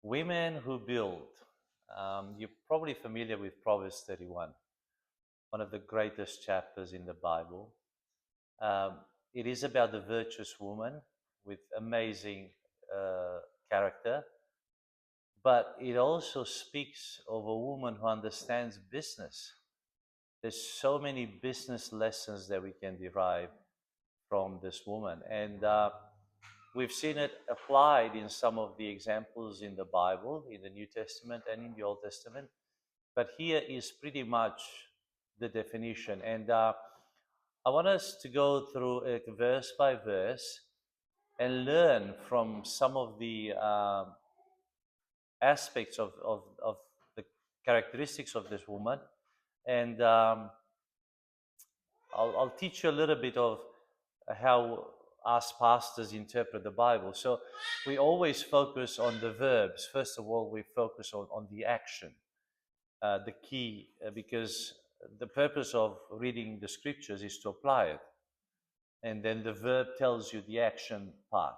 Women who build. You're probably familiar with Proverbs 31, one of the greatest chapters in the Bible. Um, it is about the virtuous woman with amazing uh, character, but it also speaks of a woman who understands business. There's so many business lessons that we can derive from this woman. And we've seen it applied in some of the examples in the Bible, in the New Testament and in the Old Testament. But here is pretty much the definition. And I want us to go through it verse by verse and learn from some of the aspects of the characteristics of this woman. And I'll teach you a little bit of how us pastors interpret the Bible. So we always focus on the verbs. First of all, we focus on the action, the key, because the purpose of reading the scriptures is to apply it. And then the verb tells you the action part.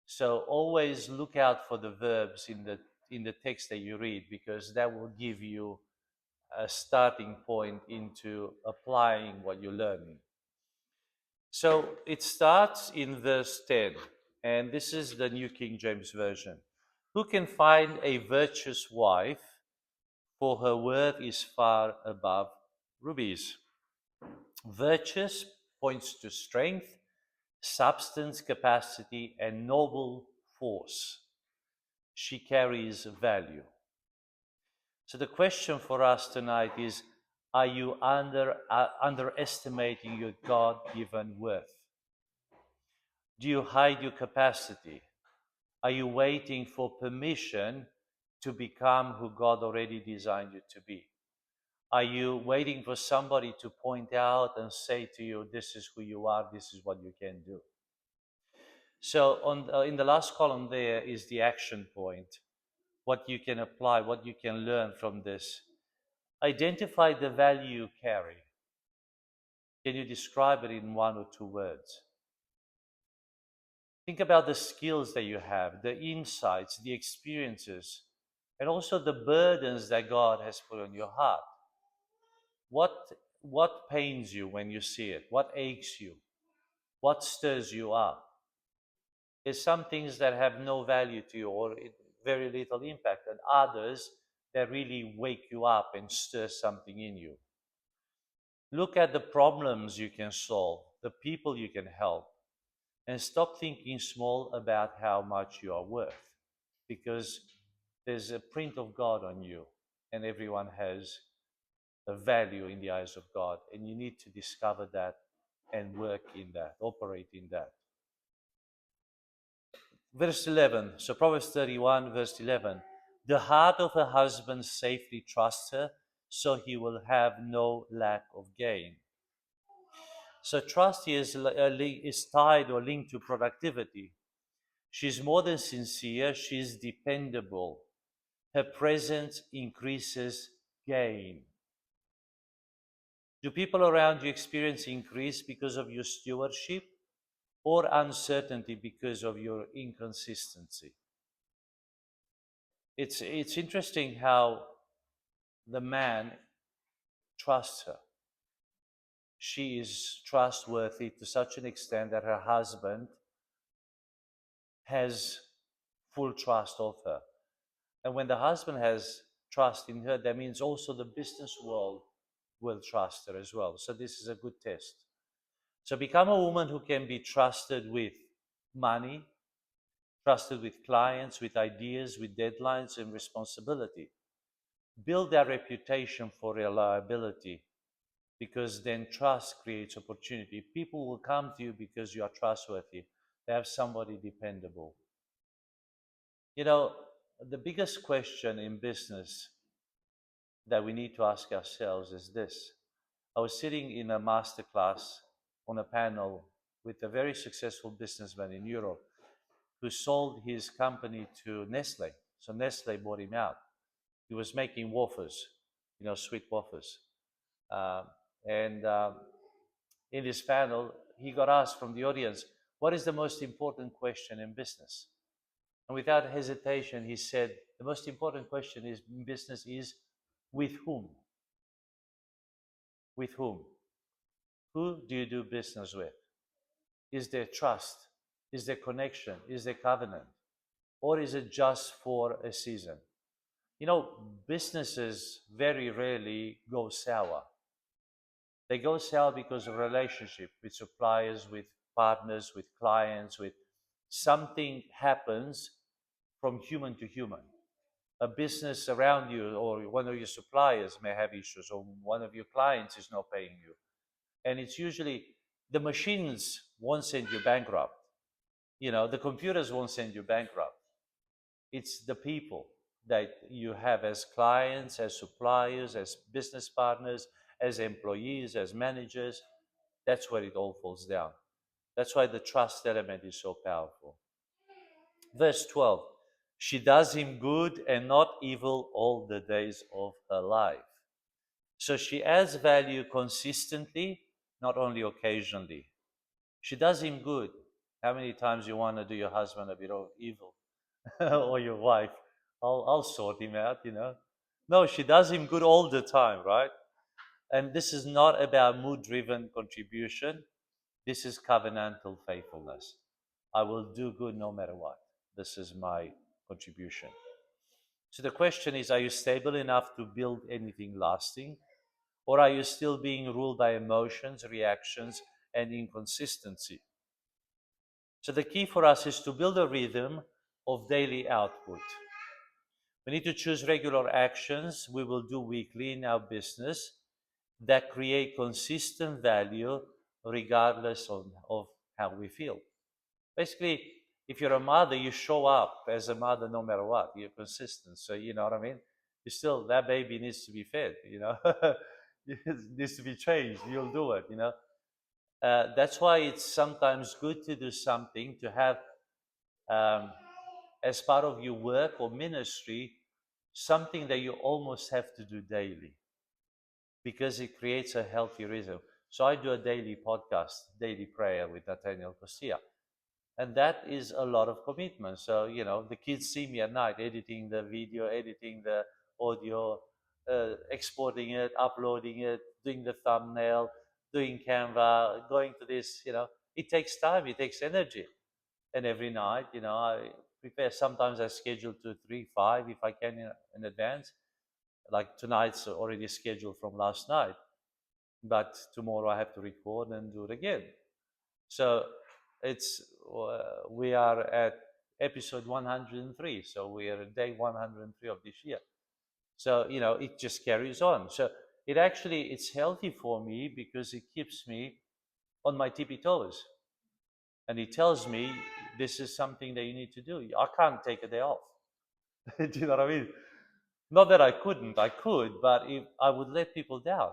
So always look out for the verbs in the text that you read, because that will give you a starting point into applying what you're learning. So it starts in verse 10, and this is the New King James Version. Who can find a virtuous wife? For her worth is far above rubies. Virtuous points to strength, substance, capacity, and noble force. She carries value. So the question for us tonight is, are you underestimating your God-given worth? Do you hide your capacity? Are you waiting for permission to become who God already designed you to be? Are you waiting for somebody to point out and say to you, this is who you are, this is what you can do? So in the last column there is the action point, what you can apply, what you can learn from this. Identify the value you carry. Can you describe it in one or two words? Think about the skills that you have, the insights, the experiences, and also the burdens that God has put on your heart. What pains you when you see it? What aches you? What stirs you up? There's some things that have no value to you or very little impact, and others that really wake you up and stir something in you. Look at the problems you can solve, the people you can help, and stop thinking small about how much you are worth, because there's a print of God on you, and everyone has a value in the eyes of God, and you need to discover that and work in that, operate in that. Verse 11, so Proverbs 31, verse 11. The heart of a husband safely trusts her, so he will have no lack of gain. So trust is tied or linked to productivity. She's more than sincere, she's dependable. Her presence increases gain. Do people around you experience increase because of your stewardship, or uncertainty because of your inconsistency? It's interesting how the man trusts her. She is trustworthy to such an extent that her husband has full trust of her. And when the husband has trust in her, that means also the business world will trust her as well. So this is a good test. So become a woman who can be trusted with money, trusted with clients, with ideas, with deadlines and responsibility. Build that reputation for reliability, because then trust creates opportunity. People will come to you because you are trustworthy. They have somebody dependable. You know, the biggest question in business that we need to ask ourselves is this. I was sitting in a master class on a panel with a very successful businessman in Europe who sold his company to Nestle. So Nestle bought him out. He was making wafers, sweet wafers. Uh, and in this panel, he got asked from the audience, what is the most important question in business? And without hesitation, he said, the most important question is in business is with whom? With whom? Who do you do business with? Is there trust? Is there connection? Is there covenant? Or is it just for a season? You know, businesses very rarely go sour. They go sour because of relationship with suppliers, with partners, with clients, with something happens from human to human. A business around you or one of your suppliers may have issues, or one of your clients is not paying you. And it's usually the machines won't send you bankrupt. You know, the computers won't send you bankrupt. It's the people that you have as clients, as suppliers, as business partners, as employees, as managers. That's where it all falls down. That's why the trust element is so powerful. Verse 12, she does him good and not evil all the days of her life. So she adds value consistently, not only occasionally. She does him good. How many times you want to do your husband a bit of evil or your wife? I'll sort him out, you know. No, she does him good all the time, right? And this is not about mood driven contribution. This is covenantal faithfulness. I will do good no matter what. This is my contribution. So the question is, are you stable enough to build anything lasting? Or are you still being ruled by emotions, reactions, and inconsistency? So the key for us is to build a rhythm of daily output. We need to choose regular actions we will do weekly in our business that create consistent value regardless of how we feel. Basically, if you're a mother, you show up as a mother no matter what. You're consistent. So, you know what I mean? You still, that baby needs to be fed, you know? It needs to be changed. You'll do it, you know? That's why it's sometimes good to do something, to have um, as part of your work or ministry, something that you almost have to do daily because it creates a healthy rhythm. So I do a daily podcast, daily prayer with Natanael, Costea. And that is a lot of commitment. So, you know, the kids see me at night editing the video, editing the audio, exporting it, uploading it, doing the thumbnail, doing Canva, going to this, you know. It takes time, it takes energy. And every night, you know, I prepare. Sometimes I schedule 2, 3, 5 if I can in advance. Like tonight's already scheduled from last night, but tomorrow I have to record and do it again. So it's we are at episode 103, so we are at day 103 of this year. So you know, it just carries on. So it's healthy for me because it keeps me on my tippy toes, and it tells me this is something that you need to do. I can't take a day off. Do you know what I mean? Not that I couldn't, I could, but if I would let people down.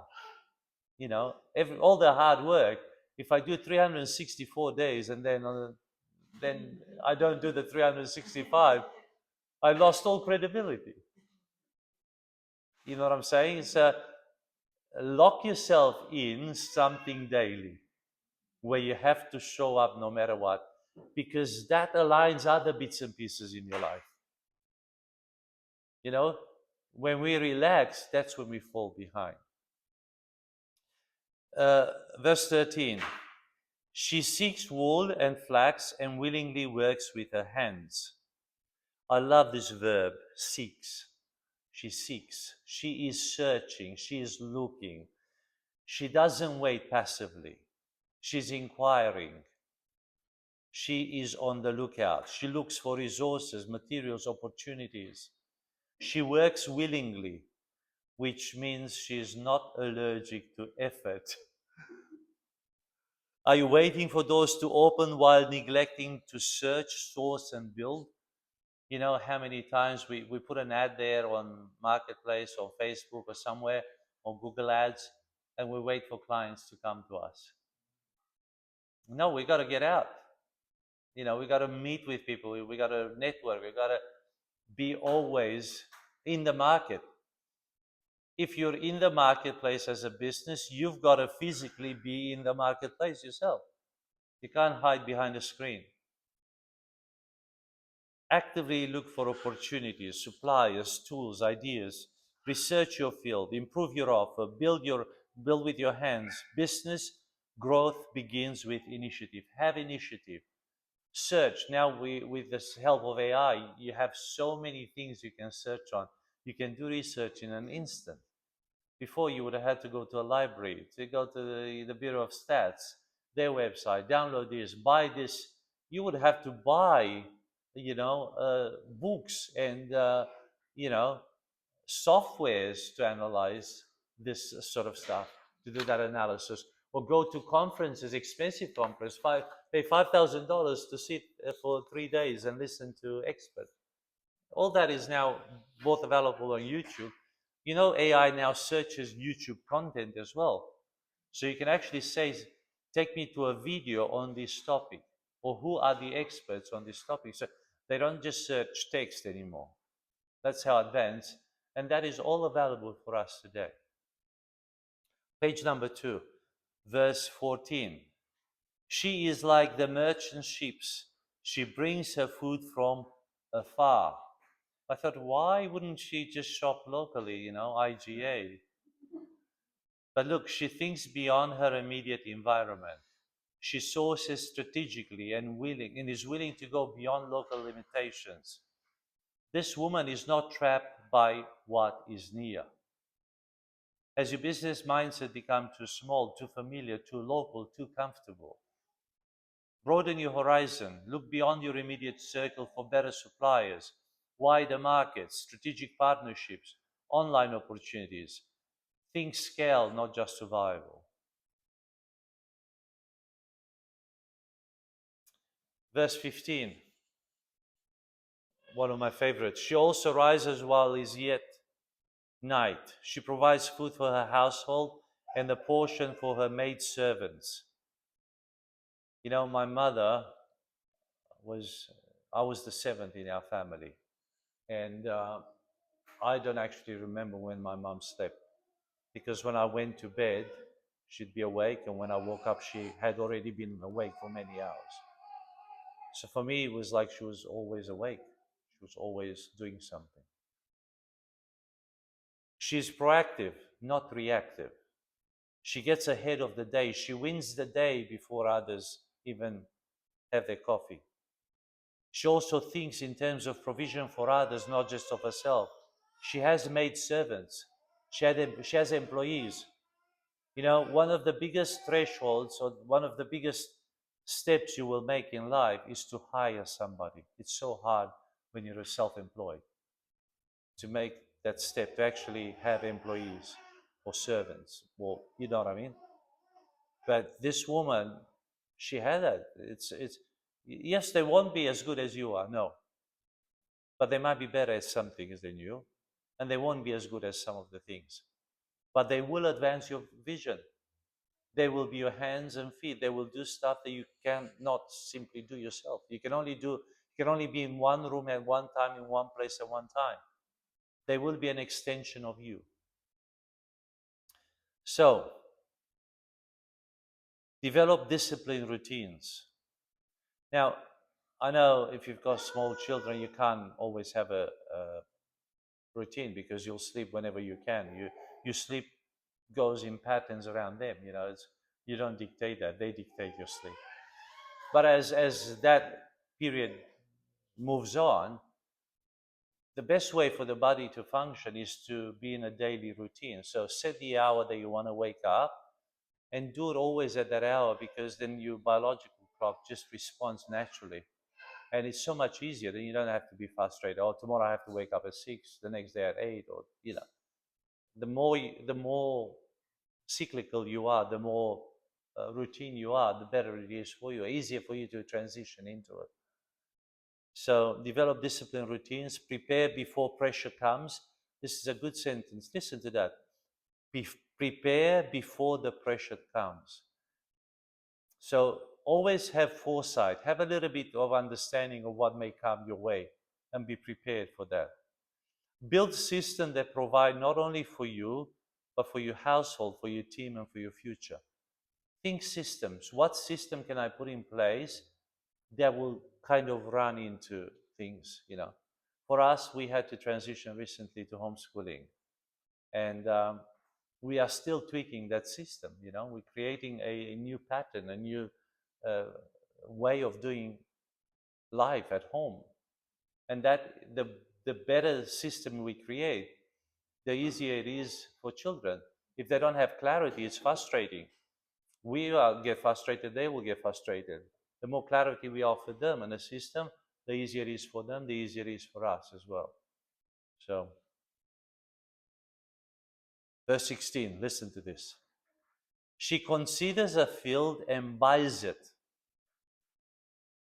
You know, all the hard work. If I do 364 days and then I don't do the 365, I lost all credibility. You know what I'm saying? So lock yourself in something daily where you have to show up no matter what, because that aligns other bits and pieces in your life. You know, when we relax, that's when we fall behind. Verse 13. She seeks wool and flax and willingly works with her hands. I love this verb, seeks. She seeks. She is searching. She is looking. She doesn't wait passively. She's inquiring. She is on the lookout. She looks for resources, materials, opportunities. She works willingly, which means she is not allergic to effort. Are you waiting for doors to open while neglecting to search, source, and build? You know how many times we put an ad there on Marketplace or Facebook or somewhere or Google Ads, and we wait for clients to come to us. No, we got to get out. You know, we got to meet with people. We got to network. We got to be always in the market. If you're in the marketplace as a business, you've got to physically be in the marketplace yourself. You can't hide behind a screen. Actively look for opportunities, suppliers, tools, ideas. Research your field, improve your offer, build with your hands. Business growth begins with initiative. Have initiative. Search. Now with the help of AI, you have so many things you can search on. You can do research in an instant. Before, you would have had to go to a library, to go to the Bureau of Stats, their website, download this, buy this. You would have to buy, books and, you know, softwares to analyze this sort of stuff, to do that analysis. Or go to conferences, expensive conference, pay $5,000 to sit for 3 days and listen to experts. All that is now both available on YouTube. AI now searches YouTube content as well. So you can actually say, take me to a video on this topic, or who are the experts on this topic. So they don't just search text anymore. That's how advanced, and that is all available for us today. Page number 2, verse 14. She is like the merchant ships. She brings her food from afar. I thought, why wouldn't she just shop locally, IGA? But look, she thinks beyond her immediate environment. She sources strategically and is willing to go beyond local limitations. This woman is not trapped by what is near. As your business mindset becomes too small, too familiar, too local, too comfortable, broaden your horizon. Look beyond your immediate circle for better suppliers, wider markets, strategic partnerships, online opportunities. Think scale, not just survival. Verse 15, one of my favorites. She also rises while it is yet night. She provides food for her household and a portion for her maid servants. My mother was, I was the seventh in our family. And I don't actually remember when my mom slept, because when I went to bed, she'd be awake, and when I woke up, she had already been awake for many hours. So for me, it was like she was always awake. She was always doing something. She's proactive, not reactive. She gets ahead of the day. She wins the day before others even have their coffee. She also thinks in terms of provision for others, not just of herself. She has maid servants. She has employees. One of the biggest thresholds, or one of the biggest steps you will make in life, is to hire somebody. It's so hard when you're self-employed to make that step, to actually have employees or servants. Well, you know what I mean? But this woman, she had that. It's yes, they won't be as good as you are, no, but they might be better at some things than you, and they won't be as good as some of the things, but they will advance your vision. They will be your hands and feet. They will do stuff that you cannot simply do yourself. You can only be in one room at one time, in one place at one time. They will be an extension of you. So, develop discipline routines. Now, I know if you've got small children, you can't always have a routine, because you'll sleep whenever you can. Your sleep goes in patterns around them. You don't dictate that; they dictate your sleep. But as that period moves on, the best way for the body to function is to be in a daily routine. So set the hour that you want to wake up, and do it always at that hour, because then your biological clock just responds naturally. And it's so much easier. Then you don't have to be frustrated. Oh, tomorrow I have to wake up at 6, the next day at 8, or the more cyclical you are, the more routine you are, the better it is for you, easier for you to transition into it. So develop discipline routines, prepare before pressure comes. This is a good sentence. Listen to that. Prepare before the pressure comes. So always have foresight, have a little bit of understanding of what may come your way, and be prepared for that. Build systems that provide not only for you, but for your household, for your team, and for your future. Think systems. What system can I put in place that will kind of run into things, For us, we had to transition recently to homeschooling, and we are still tweaking that system. We're creating a new pattern, a new uh, way of doing life at home, and that the better system we create, the easier it is for children. If they don't have clarity, it's frustrating. We get frustrated, they will get frustrated. The more clarity we offer them in a system, the easier it is for them, the easier it is for us as well. So, verse 16, listen to this. She considers a field and buys it.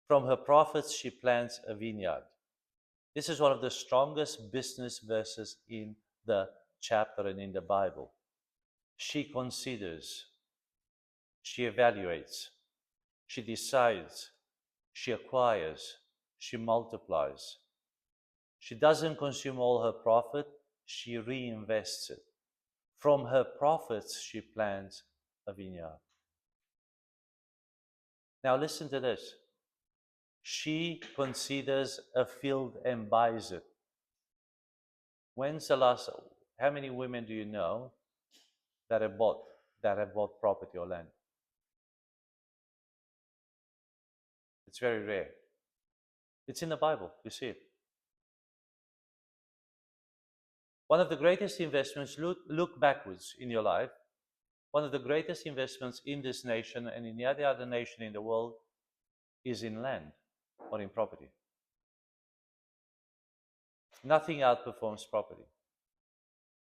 From her profits, she plants a vineyard. This is one of the strongest business verses in the chapter and in the Bible. She considers, she evaluates, she decides, she acquires, she multiplies. She doesn't consume all her profit, she reinvests it. From her profits, she plants a vineyard. Now listen to this. She considers a field and buys it. When's the last, how many women do you know that have bought property or land? It's very rare. It's in the Bible, you see it. One of the greatest investments, look backwards in your life, one of the greatest investments in this nation and in any other nation in the world is in land or in property. Nothing outperforms property.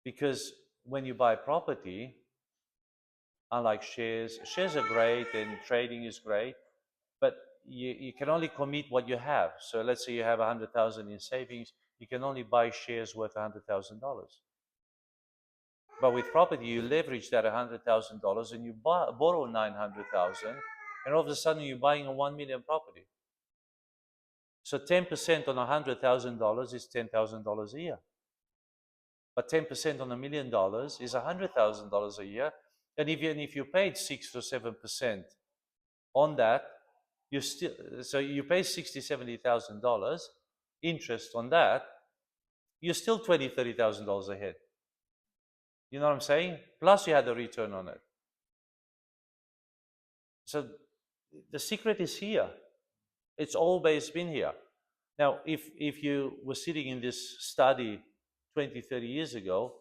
Because when you buy property, unlike shares are great and trading is great, but you can only commit what you have. So let's say you have 100,000 in savings, you can only buy shares worth $100,000. But with property, you leverage that $100,000 and you borrow 900,000, and all of a sudden you're buying a 1 million property. So 10% on $100,000 is $10,000 a year. But 10% on $1 million is $100,000 a year. And even if you paid 6 to 7% on that, so you pay $60,000, $70,000 interest on that, you're still $20,000, $30,000 ahead. You know what I'm saying? Plus you had the return on it. So the secret is here. It's always been here. Now, if you were sitting in this study 20, 30 years ago,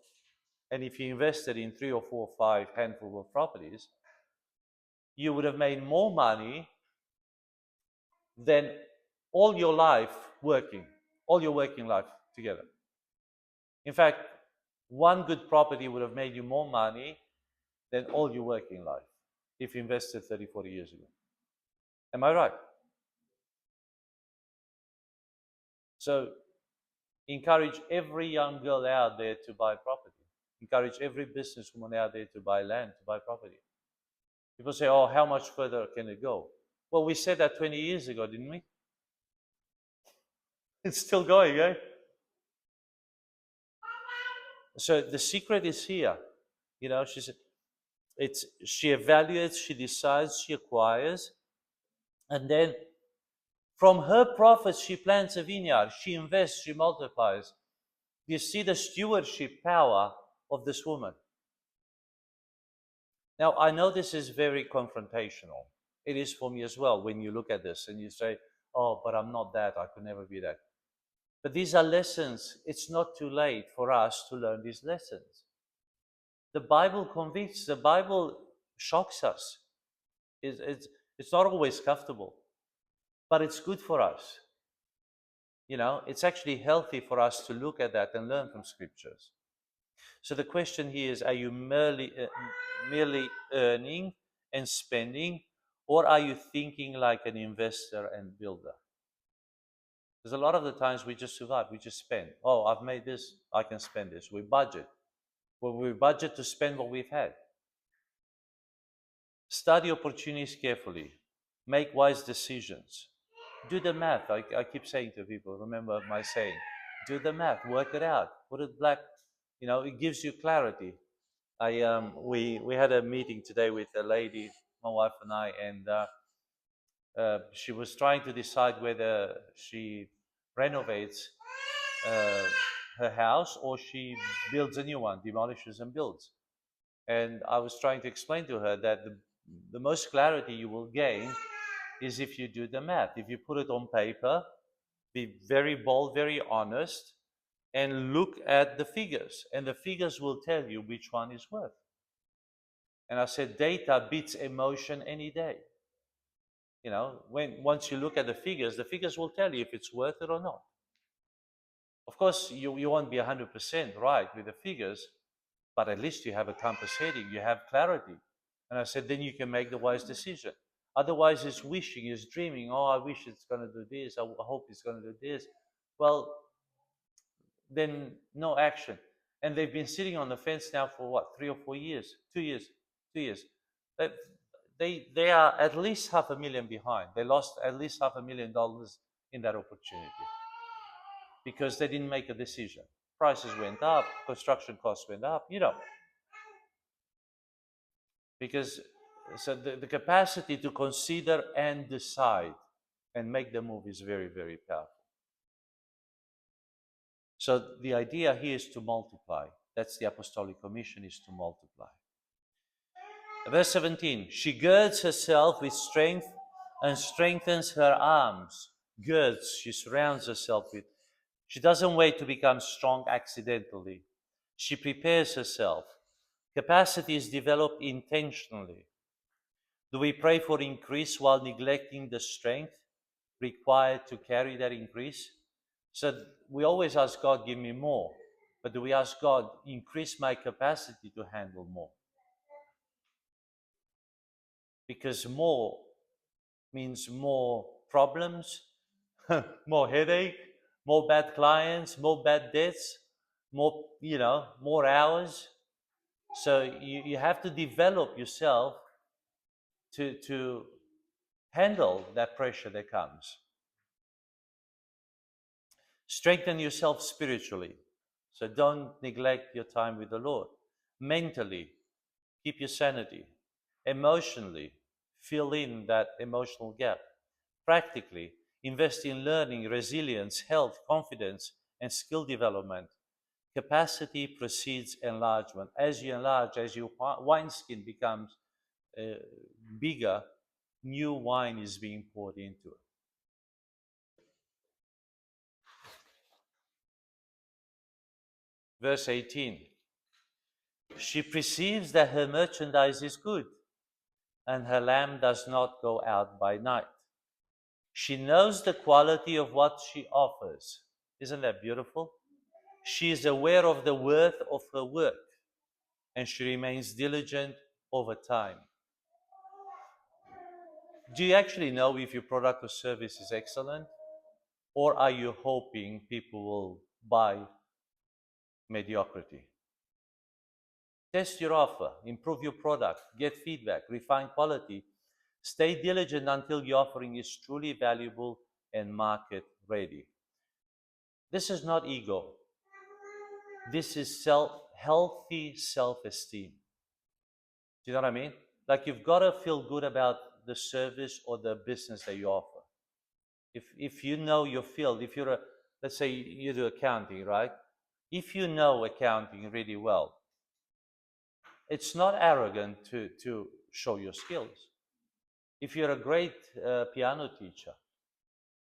and if you invested in 3 or 4 or 5 handful of properties, you would have made more money than all your life working, all your working life together. In fact, one good property would have made you more money than all your working life if you invested 30, 40 years ago. Am I right? So encourage every young girl out there to buy property. Encourage every businesswoman out there to buy land, to buy property. People say, oh, how much further can it go? Well, we said that 20 years ago, didn't we? It's still going, eh? So the secret is here. She evaluates, she decides, she acquires, and then from her profits, she plants a vineyard. She invests, she multiplies. You see the stewardship power of this woman. Now, I know this is very confrontational. It is for me as well when you look at this and you say, oh, but I'm not that. I could never be that. But these are lessons. It's not too late for us to learn these lessons. The Bible convicts, the Bible shocks us. It's not always comfortable, but it's good for us. It's actually healthy for us to look at that and learn from scriptures. So the question here is, are you merely earning and spending, or are you thinking like an investor and builder? Because a lot of the times we just survive, we just spend. Oh, I've made this, I can spend this. We budget. Well, we budget to spend what we've had. Study opportunities carefully. Make wise decisions. Do the math. I keep saying to people, remember my saying, do the math, work it out. Put it black, it gives you clarity. We had a meeting today with a lady, my wife and I, and she was trying to decide whether she renovates uh, her house, or she builds a new one, demolishes and builds. And I was trying to explain to her that the most clarity you will gain is if you do the math. If you put it on paper, be very bold, very honest, and look at the figures. And the figures will tell you which one is worth. And I said, data beats emotion any day. Once you look at the figures will tell you if it's worth it or not. Of course, you won't be 100% right with the figures, but at least you have a compass heading, you have clarity. And I said, then you can make the wise decision. Otherwise, it's wishing, it's dreaming. Oh, I wish it's going to do this. I hope it's going to do this. Well, then no action. And they've been sitting on the fence now for what, 3 or 4 years? 2 years. 2 years. That they are at least $500,000 behind. They lost at least $500,000 in that opportunity because they didn't make a decision. Prices went up, construction costs went up, because so the capacity to consider and decide and make the move is very, very powerful. So the idea here is to multiply. That's the apostolic commission, is to multiply. Verse 17, she girds herself with strength and strengthens her arms. Girds, she surrounds herself with. She doesn't wait to become strong accidentally. She prepares herself. Capacity is developed intentionally. Do we pray for increase while neglecting the strength required to carry that increase? So we always ask God, give me more. But do we ask God, increase my capacity to handle more? Because more means more problems, more headache, more bad clients, more bad debts, more hours. So you have to develop yourself to handle that pressure that comes. Strengthen yourself spiritually. So don't neglect your time with the Lord. Mentally, keep your sanity. Emotionally, fill in that emotional gap. Practically, invest in learning, resilience, health, confidence, and skill development. Capacity precedes enlargement. As you enlarge, as your wineskin becomes bigger, new wine is being poured into it. Verse 18. She perceives that her merchandise is good, and her lamp does not go out by night. She knows the quality of what she offers. Isn't that beautiful? She is aware of the worth of her work, and she remains diligent over time. Do you actually know if your product or service is excellent? Or are you hoping people will buy mediocrity? Test your offer, improve your product, get feedback, refine quality. Stay diligent until your offering is truly valuable and market ready. This is not ego. This is healthy self-esteem. Do you know what I mean? Like, you've got to feel good about the service or the business that you offer. If you know your field, let's say you do accounting, right? If you know accounting really well, it's not arrogant to show your skills. If you're a great piano teacher,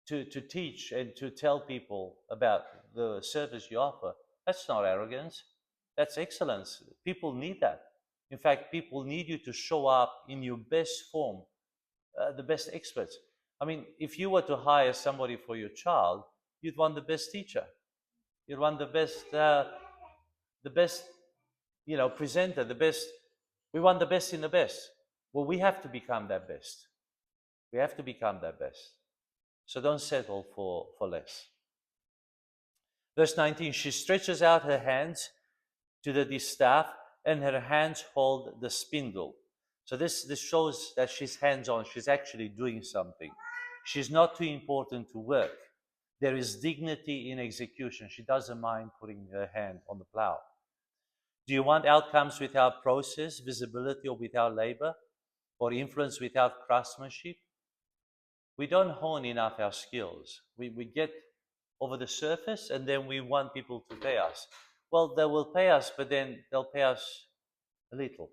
to teach and to tell people about the service you offer, that's not arrogance. That's excellence. People need that. In fact, people need you to show up in your best form, the best experts. I mean, if you were to hire somebody for your child, you'd want the best teacher. You'd want the best, presenter, the best. We want the best in the best. Well, we have to become that best. We have to become that best. So don't settle for less. Verse 19, she stretches out her hands to the distaff, and her hands hold the spindle. So this shows that she's hands-on. She's actually doing something. She's not too important to work. There is dignity in execution. She doesn't mind putting her hand on the plow. Do you want outcomes without process, visibility, or without labor, or influence without craftsmanship? We don't hone enough our skills. We get over the surface, and then we want people to pay us. Well, they will pay us, but then they'll pay us a little.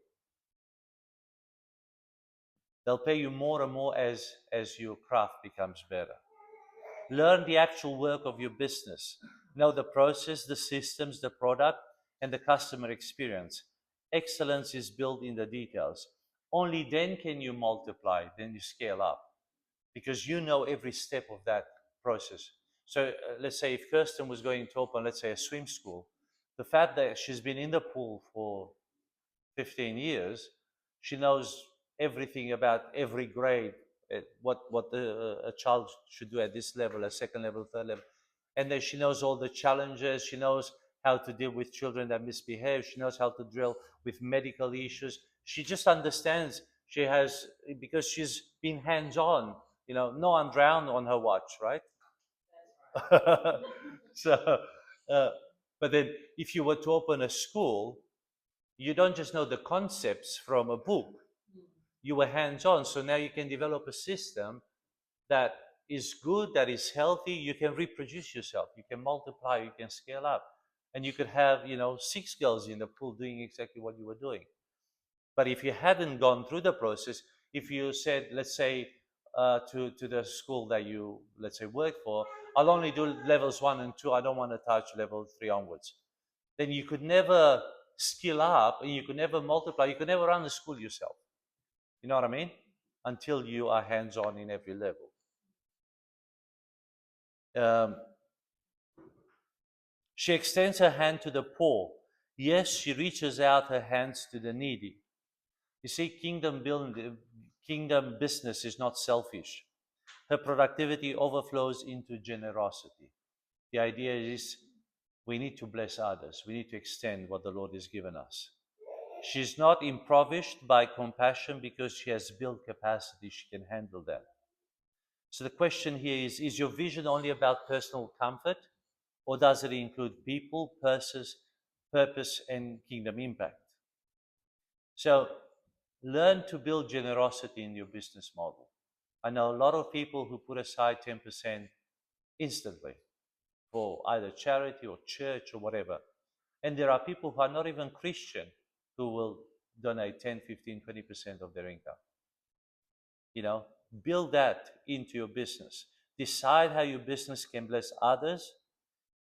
They'll pay you more and more as your craft becomes better. Learn the actual work of your business. Know the process, the systems, the product, and the customer experience. Excellence is built in the details. Only then can you multiply, then you scale up, because you know every step of that process. So let's say if Kirsten was going to open, let's say, a swim school, the fact that she's been in the pool for 15 years, she knows everything about every grade, a child should do at this level, a second level, third level. And then she knows all the challenges. She knows how to deal with children that misbehave. She knows how to deal with medical issues. She just understands. She has, because she's been hands-on. No one drowned on her watch, right? So, uh, but then if you were to open a school, you don't just know the concepts from a book. You were hands-on, so now you can develop a system that is good, that is healthy. You can reproduce yourself, you can multiply, you can scale up, and you could have 6 girls in the pool doing exactly what you were doing. But if you hadn't gone through the process, if you said, let's say, to the school that you, let's say, work for, I'll only do levels 1 and 2, I don't want to touch level 3 onwards, then you could never skill up, and you could never multiply, you could never run the school yourself. You know what I mean? Until you are hands-on in every level. Um, she extends her hand to the poor. Yes, she reaches out her hands to the needy. You see, kingdom business is not selfish. Her productivity overflows into generosity. The idea is we need to bless others. We need to extend what the Lord has given us. She's not impoverished by compassion because she has built capacity. She can handle that. So the question here is your vision only about personal comfort, or does it include people, purpose, and kingdom impact? So learn to build generosity in your business model. I know a lot of people who put aside 10% instantly for either charity or church or whatever. And there are people who are not even Christian who will donate 10, 15, 20% of their income. Build that into your business. Decide how your business can bless others,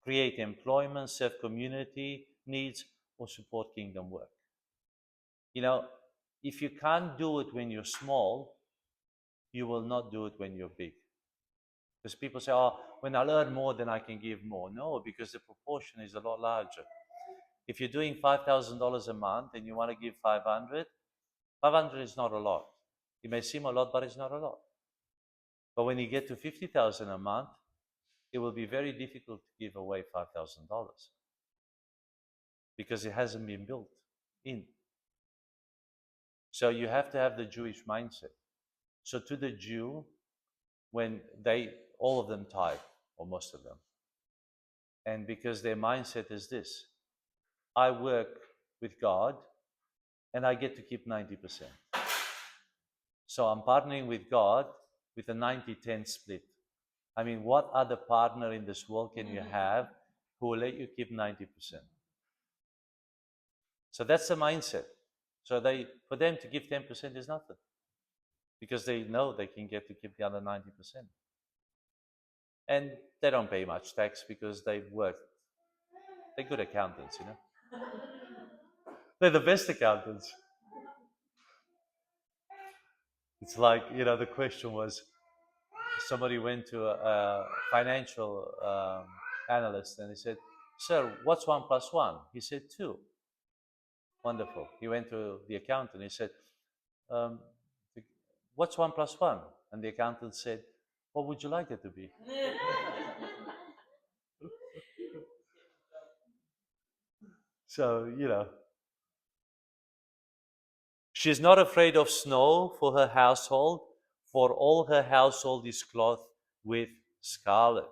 create employment, serve community needs, or support kingdom work. If you can't do it when you're small, you will not do it when you're big. Because people say, oh, when I earn more, then I can give more. No, because the proportion is a lot larger. If you're doing $5,000 a month and you want to give 500, 500 is not a lot. It may seem a lot, but it's not a lot. But when you get to 50,000 a month, it will be very difficult to give away $5,000 because it hasn't been built in. So you have to have the Jewish mindset. So to the Jew, when all of them tithe, or most of them, and because their mindset is this: I work with God and I get to keep 90%. So I'm partnering with God with a 90-10 split. I mean, what other partner in this world can you have who will let you keep 90%? So that's the mindset. So for them to give 10% is nothing, because they know they can get to keep the other 90%. And they don't pay much tax because they've worked. They're good accountants, They're the best accountants. It's like, the question was, somebody went to a financial analyst and he said, sir, what's 1 plus 1? He said 2. Wonderful. He went to the accountant. He said, um, what's 1 plus 1? And the accountant said, what would you like it to be? So, she's not afraid of snow for her household, for all her household is clothed with scarlet.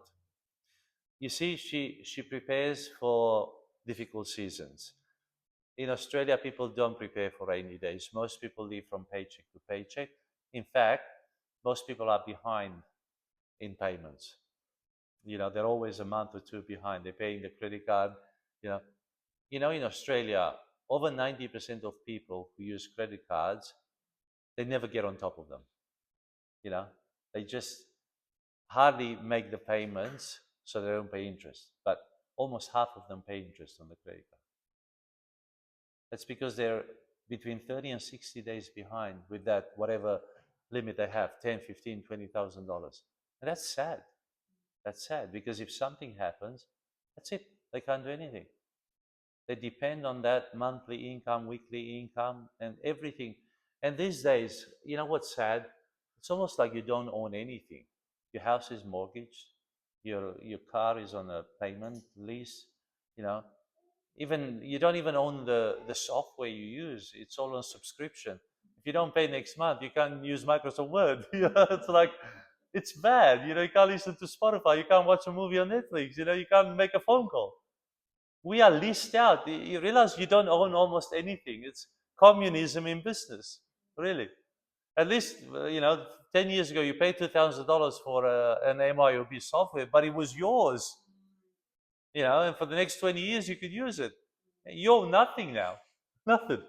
You see, she prepares for difficult seasons. In Australia, people don't prepare for rainy days. Most people live from paycheck to paycheck. In fact, most people are behind in payments. They're always a month or two behind. They're paying the credit card. You know, in Australia, over 90% of people who use credit cards, they never get on top of them. You know, they just hardly make the payments, so they don't pay interest. But almost half of them pay interest on the credit card. That's because they're between 30 and 60 days behind with that whatever limit they have, 10, 15, $20,000. And that's sad. That's sad because if something happens, that's it. They can't do anything. They depend on that monthly income, weekly income, and everything. And these days, you know what's sad? It's almost like you don't own anything. Your house is mortgaged, your car is on a payment lease, you know. Even you don't even own the software you use. It's all on subscription. If you don't pay next month, you can't use Microsoft Word. It's like it's bad. You can't listen to Spotify. You can't watch a movie on Netflix. You can't make a phone call. We are leased out. You realize you don't own almost anything. It's communism in business, really. At least, 10 years ago, you paid $2,000 for an MIOB software, but it was yours, and for the next 20 years, you could use it. You own nothing now. Nothing.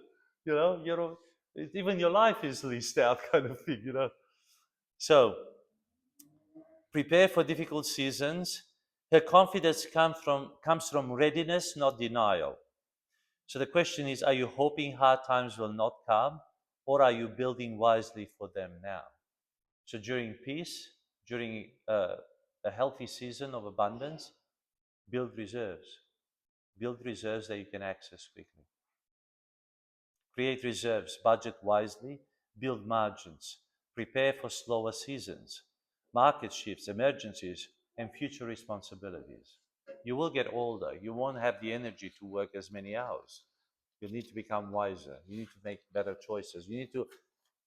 Even your life is leased out, kind of thing. So, prepare for difficult seasons. Her confidence comes from readiness, not denial. So the question is, are you hoping hard times will not come, or are you building wisely for them now? So during peace, during a healthy season of abundance, build reserves. Build reserves that you can access quickly. Create reserves, budget wisely, build margins, prepare for slower seasons, market shifts, emergencies, and future responsibilities. You will get older. You won't have the energy to work as many hours. You need to become wiser. You need to make better choices. You need to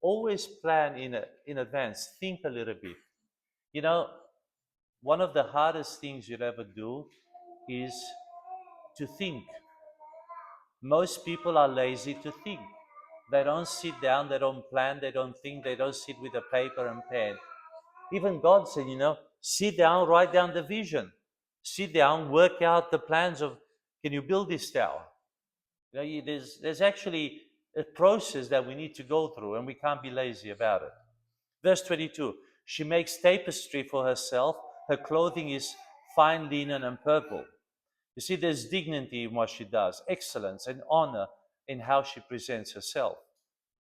always plan in advance. Think a little bit. You know, one of the hardest things you'll ever do is to think. Most people are lazy to think. They don't sit down, they don't plan, they don't think, they don't sit with a paper and pen. Even God said, sit down, write down the vision. Sit down, work out the plans of, can you build this tower? There's actually a process that we need to go through, and we can't be lazy about it. Verse 22, she makes tapestry for herself. Her clothing is fine linen and purple. You see, there's dignity in what she does, excellence and honor in how she presents herself.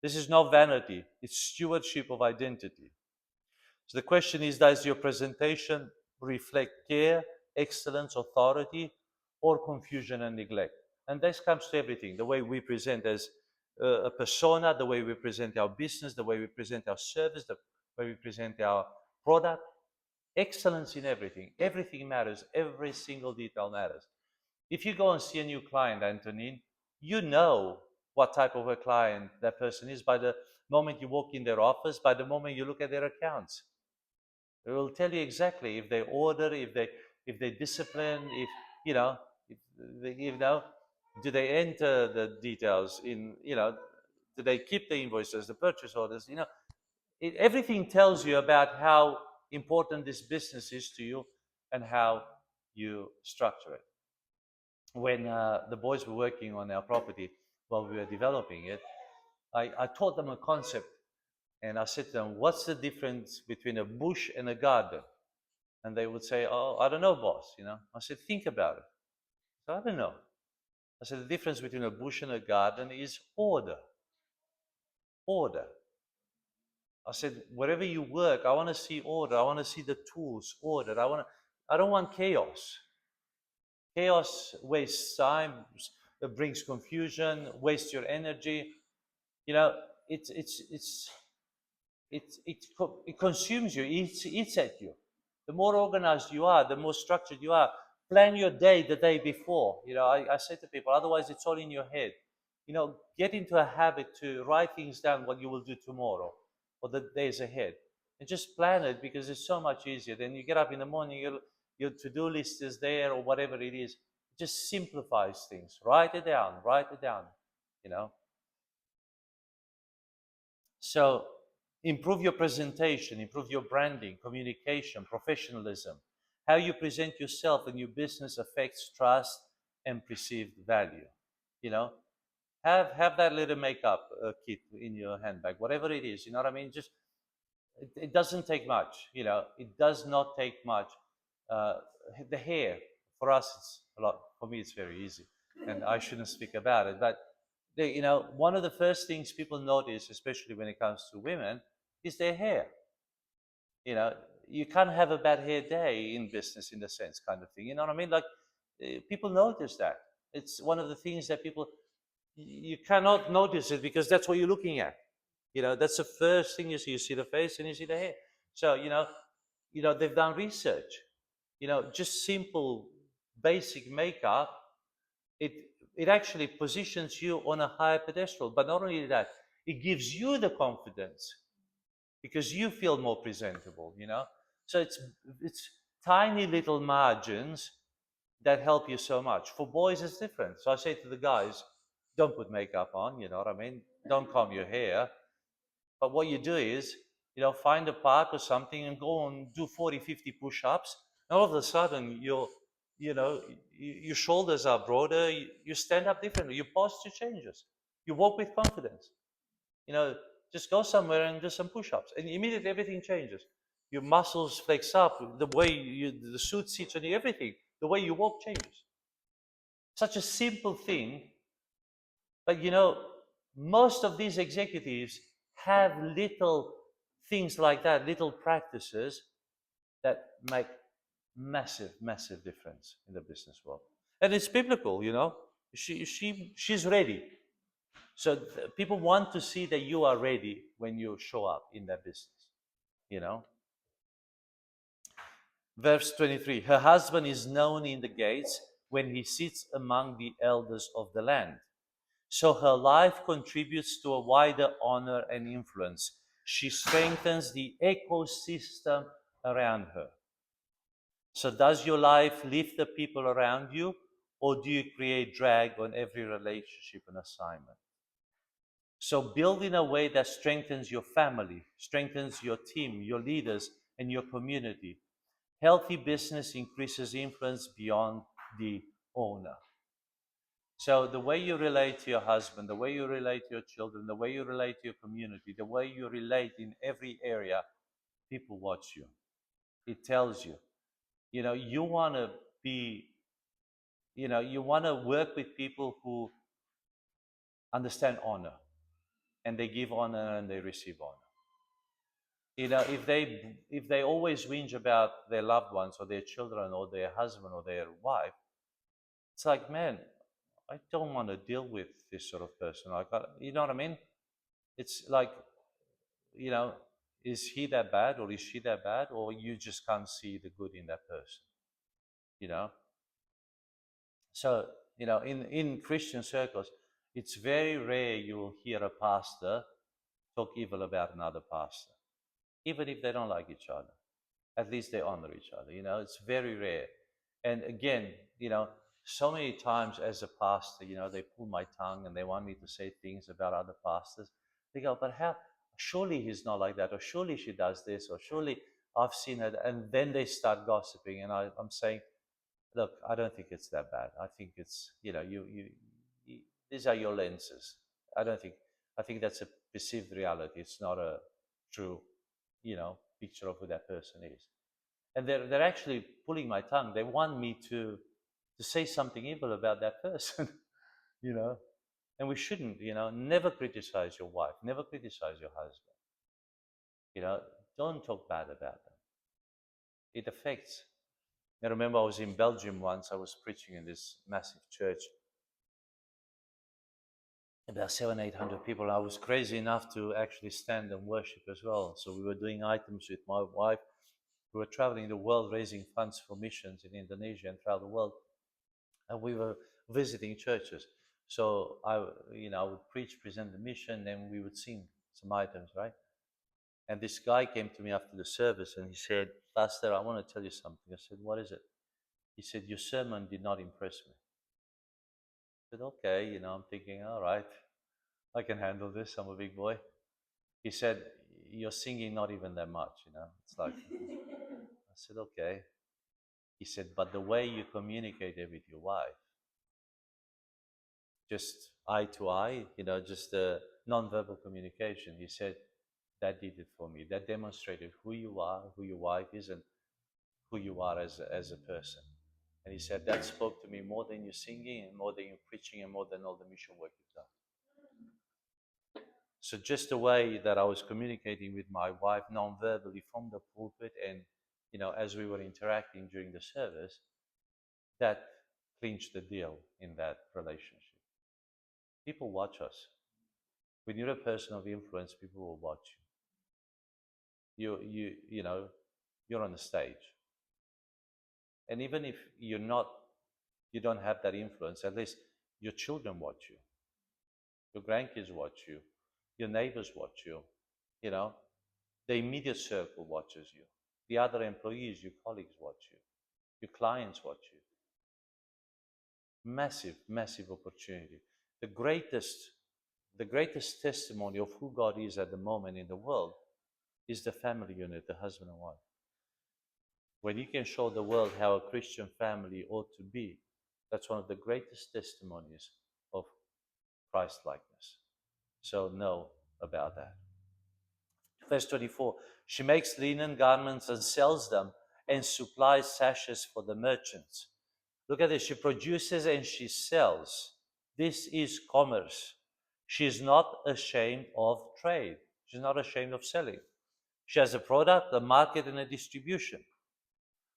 This is not vanity, it's stewardship of identity. So the question is, does your presentation reflect care, excellence, authority, or confusion and neglect? And this comes to everything, the way we present as a persona, the way we present our business, the way we present our service, the way we present our product. Excellence in everything. Everything matters. Every single detail matters. If you go and see a new client, Antonin, you know what type of a client that person is by the moment you walk in their office, by the moment you look at their accounts. It will tell you exactly if they order, if they discipline, if you know, if they, do they enter the details in, do they keep the invoices, the purchase orders, everything tells you about how important this business is to you and how you structure it. When the boys were working on our property while we were developing it, I taught them a concept, and I said to them, what's the difference between a bush and a garden? And they would say, oh, I don't know, boss. I said, think about it. So I don't know. I said, the difference between a bush and a garden is order. Order. I said, wherever you work, I want to see order. I want to see the tools ordered. I don't want chaos. Chaos wastes time, brings confusion, wastes your energy. You know, it consumes you. It eats at you. The more organized you are, the more structured you are. Plan your day the day before. I say to people, otherwise it's all in your head. Get into a habit to write things down what you will do tomorrow or the days ahead. And just plan it, because it's so much easier. Then you get up in the morning, your to-do list is there or whatever it is. It just simplifies things. Write it down, you know. So improve your presentation, improve your branding, communication, professionalism. How you present yourself and your business affects trust and perceived value. You know, have that little makeup kit in your handbag, whatever it is. You know what I mean? Just it doesn't take much. You know, it does not take much. Uh, the hair for us, it's a lot. For me, it's very easy, and I shouldn't speak about it. But one of the first things people notice, especially when it comes to women, is their hair. You know, you can't have a bad hair day in business, in the sense, kind of thing. You know what I mean? Like people notice that. It's one of the things that people you cannot notice it because that's what you're looking at. You know, that's the first thing you see. You see the face and you see the hair. So they've done research. You know, just simple, basic makeup. It it actually positions you on a higher pedestal. But not only that, it gives you the confidence because you feel more presentable. You know, so it's tiny little margins that help you so much. For boys, it's different. So I say to the guys, don't put makeup on. You know what I mean? Don't comb your hair. But what you do is, find a park or something and go and do 40, 50 push-ups. And all of a sudden, you know, your shoulders are broader. You stand up differently. Your posture changes. You walk with confidence. You know, just go somewhere and do some push-ups, and immediately everything changes. Your muscles flex up. The suit sits on you. Everything. The way you walk changes. Such a simple thing, but most of these executives have little things like that, little practices that make massive, massive difference in the business world. And it's biblical, she's ready. So people want to see that you are ready when you show up in that business, you know. Verse 23, her husband is known in the gates when he sits among the elders of the land. So her life contributes to a wider honor and influence. She strengthens the ecosystem around her. So, does your life lift the people around you, or do you create drag on every relationship and assignment? So, build in a way that strengthens your family, strengthens your team, your leaders, and your community. Healthy business increases influence beyond the owner. So the way you relate to your husband, the way you relate to your children, the way you relate to your community, the way you relate in every area, people watch you. It tells you. You want to be, you want to work with people who understand honor, and they give honor and they receive honor. If they always whinge about their loved ones or their children or their husband or their wife, it's like, man, I don't want to deal with this sort of person. You know what I mean? It's like, you know, is he that bad or is she that bad, or you just can't see the good in that person, you know? So, in Christian circles, it's very rare you will hear a pastor talk evil about another pastor, even if they don't like each other. At least they honor each other, it's very rare. And again, so many times as a pastor, they pull my tongue and they want me to say things about other pastors. They go, but how? Surely he's not like that, or surely she does this, or surely I've seen it. And then they start gossiping, and I'm saying, look, I don't think it's that bad. I think it's, you these are your lenses. I don't think, I think that's a perceived reality. It's not a true, picture of who that person is. And they're actually pulling my tongue. They want me to say something evil about that person, you know. And we shouldn't, never criticize your wife, never criticize your husband. Don't talk bad about them. It affects. I remember I was in Belgium once. I was preaching in this massive church, about 800 people. I was crazy enough to actually stand and worship as well. So we were doing items with my wife. We were traveling the world raising funds for missions in Indonesia and throughout the world. And we were visiting churches. So I would preach, present the mission, and we would sing some items, right? And this guy came to me after the service and he said, Pastor, I want to tell you something. I said, what is it? He said, your sermon did not impress me. I said, okay, I'm thinking, all right, I can handle this. I'm a big boy. He said, you're singing not even that much, It's like, I said, okay. He said, but the way you communicated with your wife, just eye to eye, just non-verbal communication, he said, that did it for me. That demonstrated who you are, who your wife is, and who you are as a person. And he said, that spoke to me more than your singing and more than your preaching and more than all the mission work you've done. So just the way that I was communicating with my wife non-verbally from the pulpit and, as we were interacting during the service, that clinched the deal in that relationship. People watch us. When you're a person of influence, people will watch you. You're on the stage. And even if you don't have that influence, at least your children watch you. Your grandkids watch you. Your neighbors watch you. The immediate circle watches you. The other employees, your colleagues watch you. Your clients watch you. Massive, massive opportunity. The greatest testimony of who God is at the moment in the world is the family unit, the husband and wife. When you can show the world how a Christian family ought to be, that's one of the greatest testimonies of Christ-likeness. So know about that. Verse 24, she makes linen garments and sells them and supplies sashes for the merchants. Look at this. She produces and she sells. This is commerce. She is not ashamed of trade. She's not ashamed of selling. She has a product, a market, and a distribution.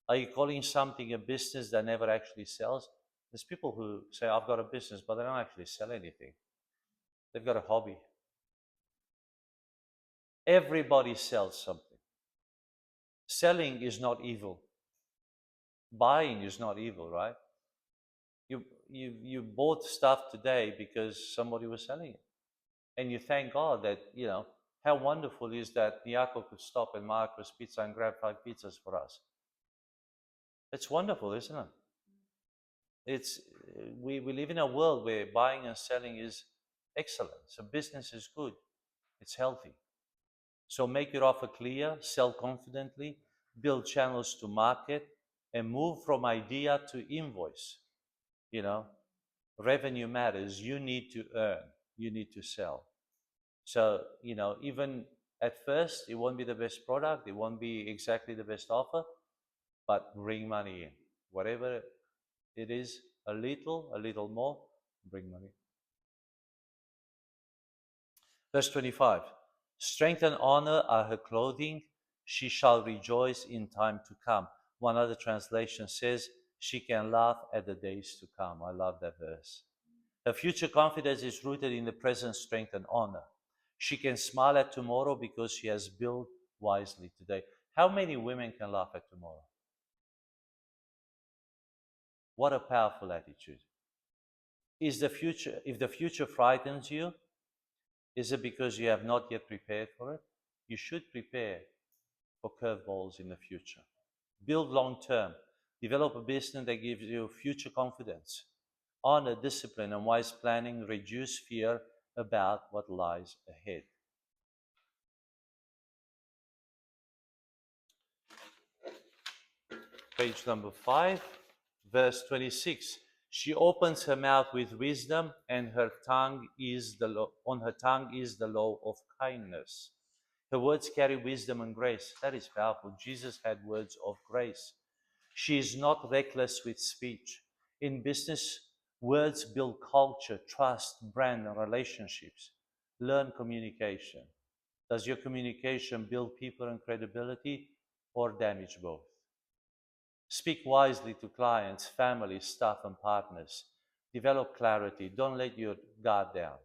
Are you calling something a business that never actually sells? There's people who say, I've got a business, but they don't actually sell anything. They've got a hobby. Everybody sells something. Selling is not evil. Buying is not evil, right? You bought stuff today because somebody was selling it. And you thank God that, how wonderful is that Nyako could stop at Marco's Pizza and grab 5 pizzas for us. It's wonderful, isn't it? We live in a world where buying and selling is excellent. So business is good. It's healthy. So make your offer clear, sell confidently, build channels to market, and move from idea to invoice. Revenue matters. You need to earn. You need to sell. So, even at first, it won't be the best product. It won't be exactly the best offer, but bring money in. Whatever it is, a little more, bring money. Verse 25, strength and honor are her clothing. She shall rejoice in time to come. One other translation says, she can laugh at the days to come. I love that verse. Her future confidence is rooted in the present strength and honor. She can smile at tomorrow because she has built wisely today. How many women can laugh at tomorrow? What a powerful attitude. If the future frightens you, is it because you have not yet prepared for it? You should prepare for curveballs in the future. Build long term. Develop a business that gives you future confidence. Honor, discipline, and wise planning. Reduce fear about what lies ahead. Page number 5, verse 26. She opens her mouth with wisdom, and on her tongue is the law of kindness. Her words carry wisdom and grace. That is powerful. Jesus had words of grace. She is not reckless with speech. In business, words build culture, trust, brand, and relationships. Learn communication. Does your communication build people and credibility or damage both? Speak wisely to clients, family, staff, and partners. Develop clarity. Don't let your guard down.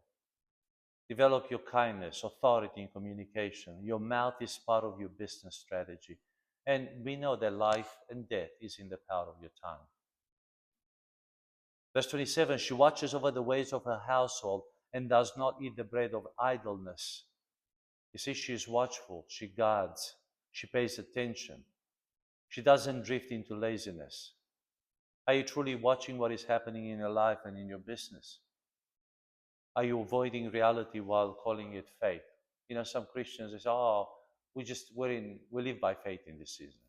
Develop your kindness, authority in communication. Your mouth is part of your business strategy. And we know that life and death is in the power of your tongue. Verse 27, she watches over the ways of her household and does not eat the bread of idleness. You see, she is watchful, she guards, she pays attention. She doesn't drift into laziness. Are you truly watching what is happening in your life and in your business? Are you avoiding reality while calling it faith? Some Christians say, we live by faith in this season.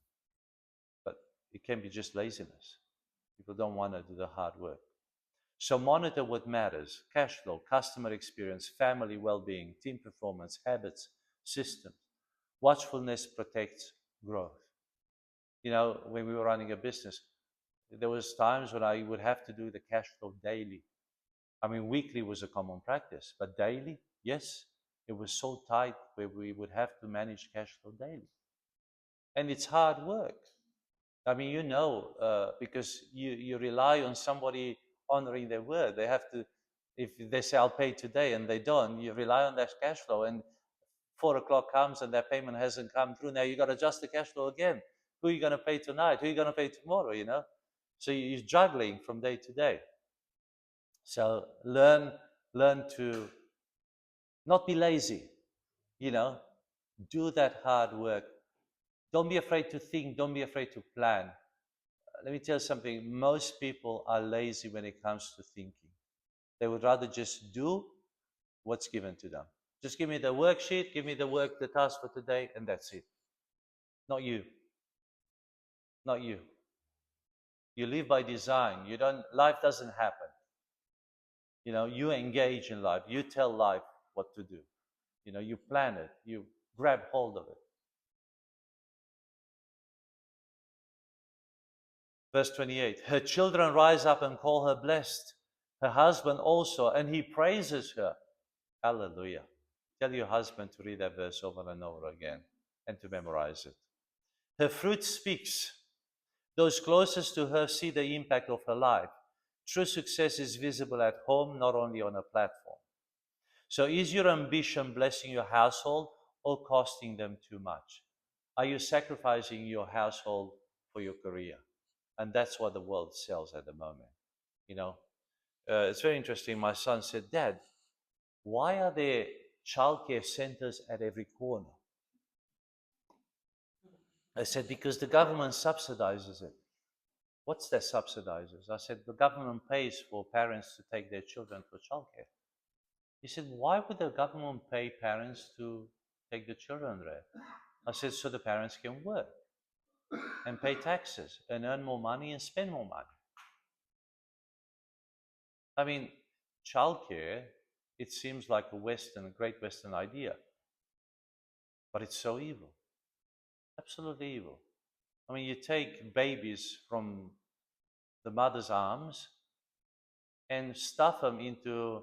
But It can be just laziness. People don't want to do the hard work. So monitor what matters: cash flow, customer experience, family well-being, team performance, habits, systems. Watchfulness protects growth. When we were running a business, there was times when I would have to do the cash flow daily. I mean, weekly was a common practice, but daily, yes, it was so tight where we would have to manage cash flow daily. And it's hard work. I mean, because you rely on somebody honoring their word. They have to, if they say, I'll pay today, and they don't, you rely on that cash flow. And 4 o'clock comes and that payment hasn't come through. Now you got to adjust the cash flow again. Who are you going to pay tonight? Who are you going to pay tomorrow, So you're juggling from day to day. So learn to not be lazy, do that hard work. Don't be afraid to think. Don't be afraid to plan. Let me tell you something. Most people are lazy when it comes to thinking. They would rather just do what's given to them. Just give me the worksheet, give me the task for today, and that's it. Not you. Not you. You live by design. Life doesn't happen. You engage in life. You tell life what to do. You plan it. You grab hold of it. Verse 28, her children rise up and call her blessed, her husband also, and he praises her. Hallelujah. Tell your husband to read that verse over and over again and to memorize it. Her fruit speaks. Those closest to her see the impact of her life. True success is visible at home, not only on a platform. So is your ambition blessing your household or costing them too much? Are you sacrificing your household for your career? And that's what the world sells at the moment. It's very interesting. My son said, Dad, why are there childcare centers at every corner? I said, because the government subsidizes it. What's that subsidizes? I said, the government pays for parents to take their children for childcare. He said, why would the government pay parents to take the children there? I said, so the parents can work and pay taxes and earn more money and spend more money. I mean, childcare, it seems like a great Western idea, but it's so evil. Absolutely evil. I mean, you take babies from the mother's arms and stuff them into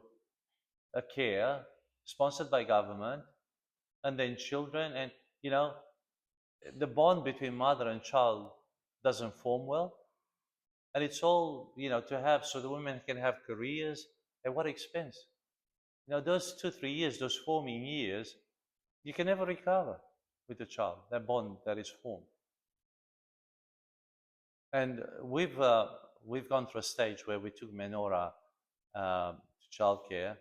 a care sponsored by government, and then children, and the bond between mother and child doesn't form well. And it's all, to have, so the women can have careers. At what expense? Those 2-3 years, those forming years, you can never recover with the child, that bond that is formed. And we've gone through a stage where we took Menora to childcare,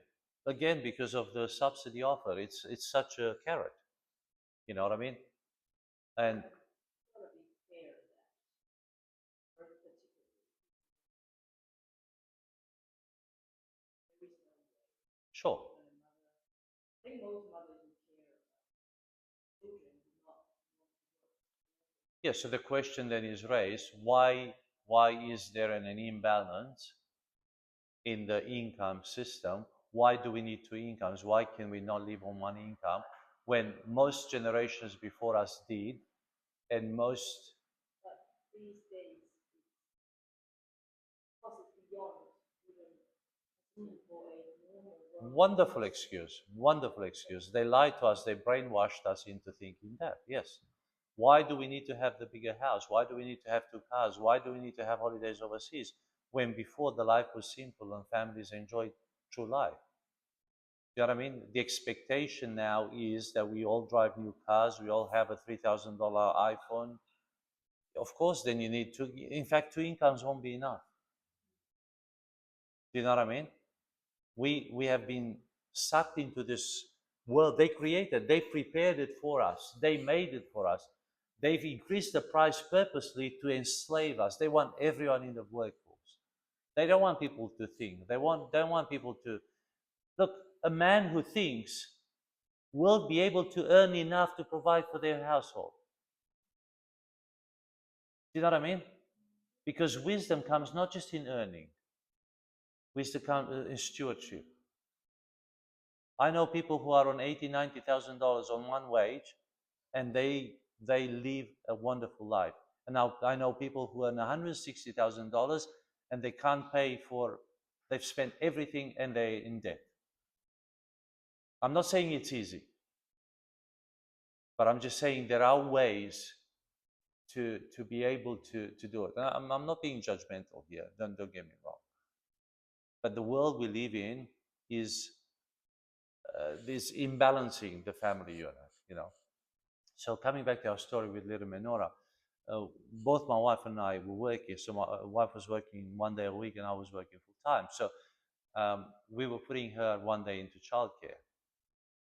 again, because of the subsidy offer. It's such a carrot. You know what I mean? And sure. Yeah, so the question then is raised, why is there an imbalance in the income system? Why do we need two incomes? Why can we not live on one income when most generations before us did, and most... But these days, possibly beyond wonderful excuse, wonderful excuse. They lied to us, they brainwashed us into thinking that, yes. Why do we need to have the bigger house? Why do we need to have 2 cars? Why do we need to have holidays overseas? When before the life was simple and families enjoyed true life. You know what I mean? The expectation now is that we all drive new cars, we all have a $3,000 iPhone. Of course, then you need 2, in fact, 2 incomes won't be enough. Do you know what I mean? We have been sucked into this world they created. They prepared it for us. They made it for us. They've increased the price purposely to enslave us. They want everyone in the workforce. They don't want people to think. They don't want people to... Look, a man who thinks will be able to earn enough to provide for their household. Do you know what I mean? Because wisdom comes not just in earning, wisdom comes in stewardship. I know people who are on $80,000, $90,000 on one wage, and they live a wonderful life. And now I know people who earn $160,000 and they can't pay for, they've spent everything and they're in debt. I'm not saying it's easy, but I'm just saying there are ways to be able to do it. And I'm not being judgmental here, don't get me wrong. But the world we live in is this imbalancing the family unit, you know. So coming back to our story with little Menora, both my wife and I were working. So my wife was working 1 day a week and I was working full time. So we were putting her 1 day into childcare.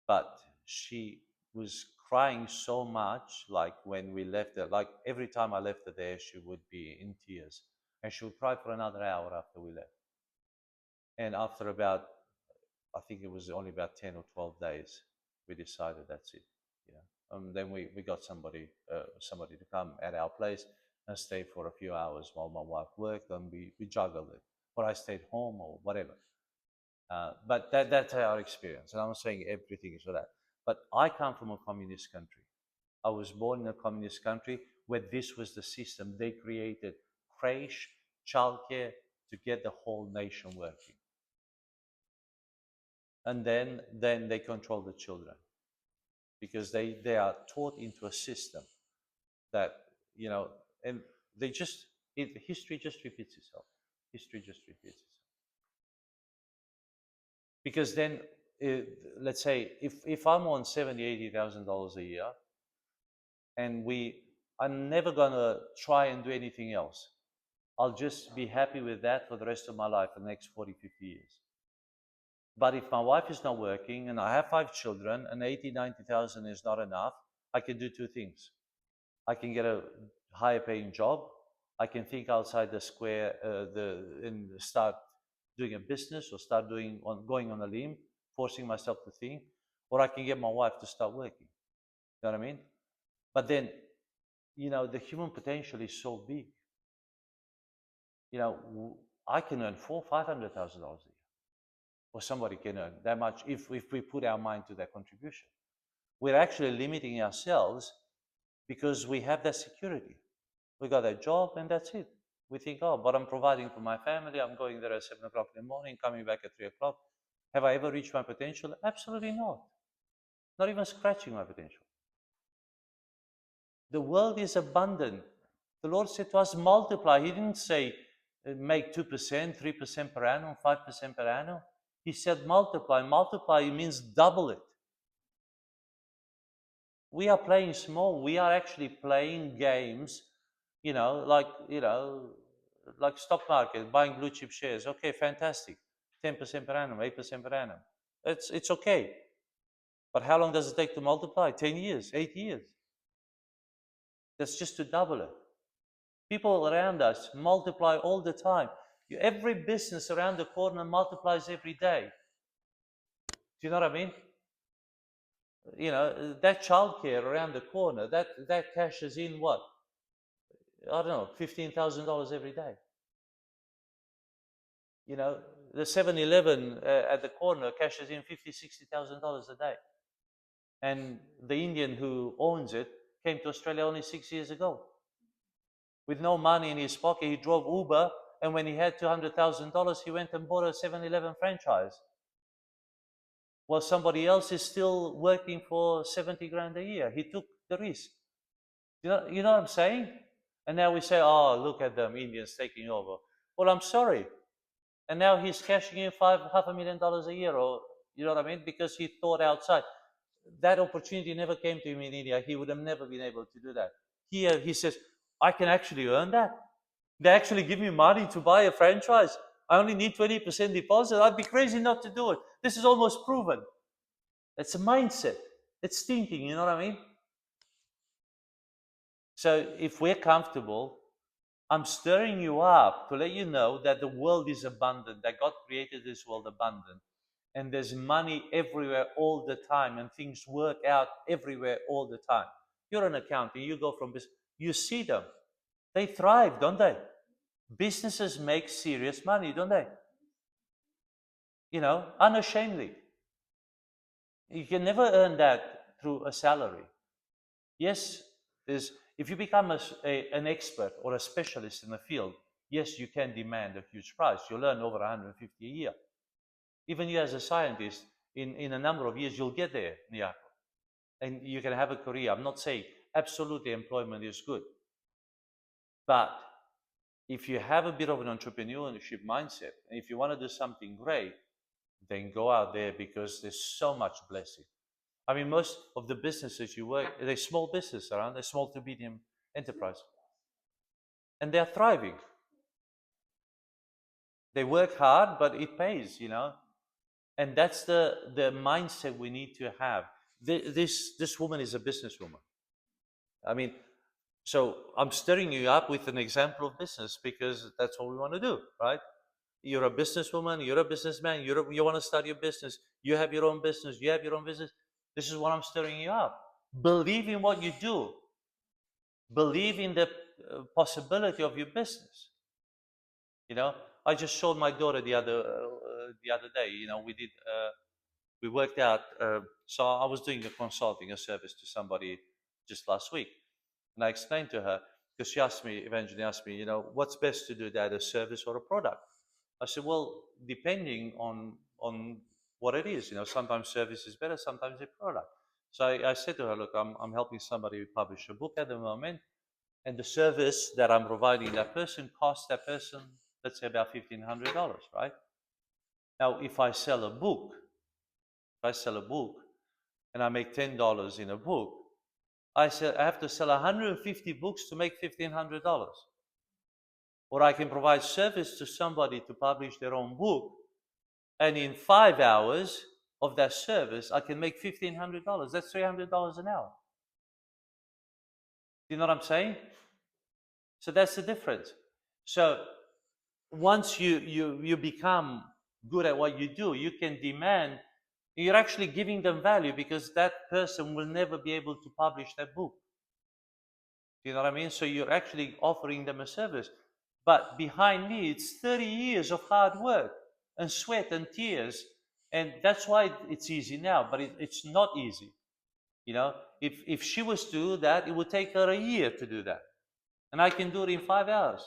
But she was crying so much, like when we left her, like every time I left her there, she would be in tears. And she would cry for another hour after we left. And after about, I think it was only about 10 or 12 days, we decided that's it. Then we got somebody to come at our place and stay for a few hours while my wife worked, and we juggled it. Or I stayed home or whatever. But that's our experience. And I'm not saying everything is for that. But I come from a communist country. I was born in a communist country where this was the system. They created creche, childcare to get the whole nation working. And then they control the children because they are taught into a system that, and history just repeats itself. History just repeats itself. Because then, let's say, if I'm on $70,000, $80,000 a year, and I'm never gonna try and do anything else. I'll just be happy with that for the rest of my life, for the next 40, 50 years. But if my wife is not working and I have 5 children and 80, 90,000 is not enough, I can do 2 things. I can get a higher paying job. I can think outside the square and start doing a business or start going on a limb, forcing myself to think. Or I can get my wife to start working. You know what I mean? But then, the human potential is so big. I can earn $400,000, $500,000 a year. Or somebody can earn that much if we put our mind to that contribution. We're actually limiting ourselves because we have that security. We got a job and that's it. We think, but I'm providing for my family. I'm going there at 7 o'clock in the morning, coming back at 3 o'clock. Have I ever reached my potential? Absolutely not. Not even scratching my potential. The world is abundant. The Lord said to us, multiply. He didn't say make 2%, 3% per annum, 5% per annum. He said multiply. Multiply means double it. We are playing small. We are actually playing games, like stock market, buying blue chip shares. Okay, fantastic. 10% per annum, 8% per annum. It's okay. But how long does it take to multiply? 10 years, 8 years. That's just to double it. People around us multiply all the time. Every business around the corner multiplies every day. Do you know what I mean? That childcare around the corner, that cashes in what? I don't know, $15,000 every day. The 7-Eleven at the corner cashes in $50,000, $60,000 a day. And the Indian who owns it came to Australia only 6 years ago. With no money in his pocket, he drove Uber, and when he had $200,000, he went and bought a 7-Eleven franchise. While somebody else is still working for 70 grand a year. He took the risk. You know what I'm saying? And now we say, look at them, Indians taking over. Well, I'm sorry. And now he's cashing in $500,000 a year, or you know what I mean? Because he thought outside. That opportunity never came to him in India. He would have never been able to do that. Here, he says, I can actually earn that. They actually give me money to buy a franchise. I only need 20% deposit. I'd be crazy not to do it. This is almost proven. It's a mindset. It's thinking, you know what I mean? So if we're comfortable, I'm stirring you up to let you know that the world is abundant, that God created this world abundant. And there's money everywhere all the time, and things work out everywhere all the time. You're an accountant, you go from business, you see them. They thrive, don't they? Businesses make serious money, don't they? Unashamedly. You can never earn that through a salary. Yes, if you become an expert or a specialist in a field, yes, you can demand a huge price. You'll earn over 150 a year. Even you as a scientist, in a number of years, you'll get there, Niako. And you can have a career. I'm not saying absolutely employment is good. But if you have a bit of an entrepreneurship mindset, and if you want to do something great, then go out there, because there's so much blessing. I mean, most of the businesses you work, they're small businesses around, they're small to medium enterprise. And they're thriving. They work hard, but it pays. And that's the mindset we need to have. This woman is a businesswoman. I mean, so I'm stirring you up with an example of business, because that's what we want to do, right? You're a businesswoman, you're a businessman, you want to start your business, you have your own business, you have your own business. This is what I'm stirring you up. Believe in what you do. Believe in the possibility of your business. I just showed my daughter the other day. We worked out. So I was doing a service to somebody just last week, and I explained to her, because she eventually asked me, what's best to do, that a service or a product? I said, well, depending on what it is, sometimes service is better, sometimes a product. So I said to her, look, I'm helping somebody publish a book at the moment, and the service that I'm providing that person costs that person, let's say, about $1,500, right? Now, if I sell a book, and I make $10 in a book, I have to sell 150 books to make $1,500. Or I can provide service to somebody to publish their own book, and in 5 hours of that service, I can make $1,500. That's $300 an hour. You know what I'm saying? So that's the difference. So once you become good at what you do, you can demand. You're actually giving them value, because that person will never be able to publish that book. You know what I mean? So you're actually offering them a service. But behind me, it's 30 years of hard work and sweat and tears. And that's why it's easy now, but it's not easy. If she was to do that, it would take her a year to do that. And I can do it in 5 hours,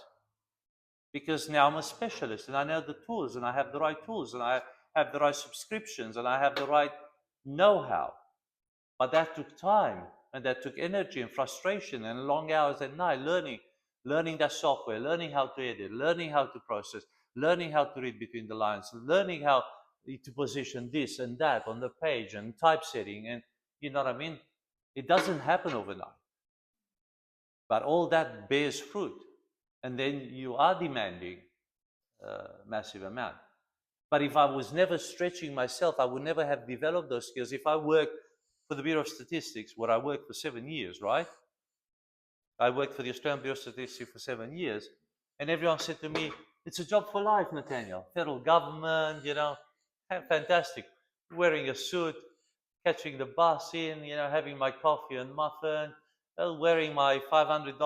because now I'm a specialist and I know the tools, and I have the right tools, and I have the right subscriptions, and I have the right know-how. But that took time, and that took energy and frustration and long hours at night, learning that software, learning how to edit, learning how to process, learning how to read between the lines, learning how to position this and that on the page, and typesetting, and you know what I mean? It doesn't happen overnight. But all that bears fruit. And then you are demanding a massive amount. But if I was never stretching myself, I would never have developed those skills. If I worked for the Bureau of Statistics, where I worked for 7 years, right? I worked for the Australian Bureau of Statistics for 7 years. And everyone said to me, it's a job for life, Natanael. Federal government, fantastic. Wearing a suit, catching the bus in, having my coffee and muffin, wearing my $500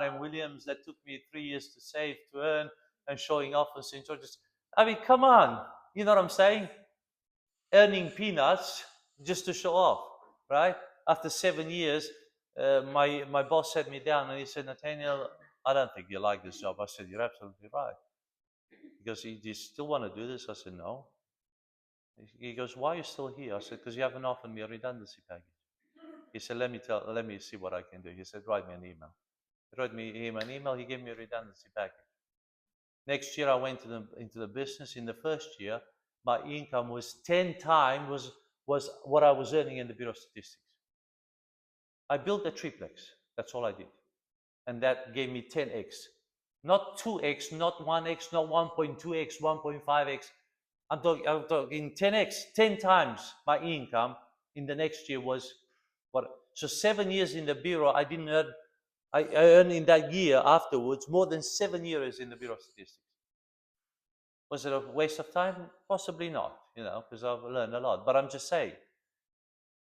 RM Williams that took me 3 years to save, to earn, and showing off on St. George's. I mean, come on. You know what I'm saying? Earning peanuts just to show off, right? After 7 years, my boss sat me down and he said, Nathaniel, I don't think you like this job. I said, you're absolutely right. Because do you still want to do this? I said, no. He goes, why are you still here? I said, because you haven't offered me a redundancy package. He said, let me see what I can do. He said, write me an email. I wrote him an email. He gave me a redundancy package. Next year, I went into the business. In the first year, my income was 10 times was what I was earning in the Bureau of Statistics. I built a triplex. That's all I did. And that gave me 10x. Not 2x, not 1x, not 1.2x, 1.5x. I'm talking 10x, 10 times my income in the next year was what. So 7 years in the Bureau, I didn't earn, I earned in that year afterwards more than 7 years in the Bureau of Statistics. Was it a waste of time? Possibly not, because I've learned a lot. But I'm just saying,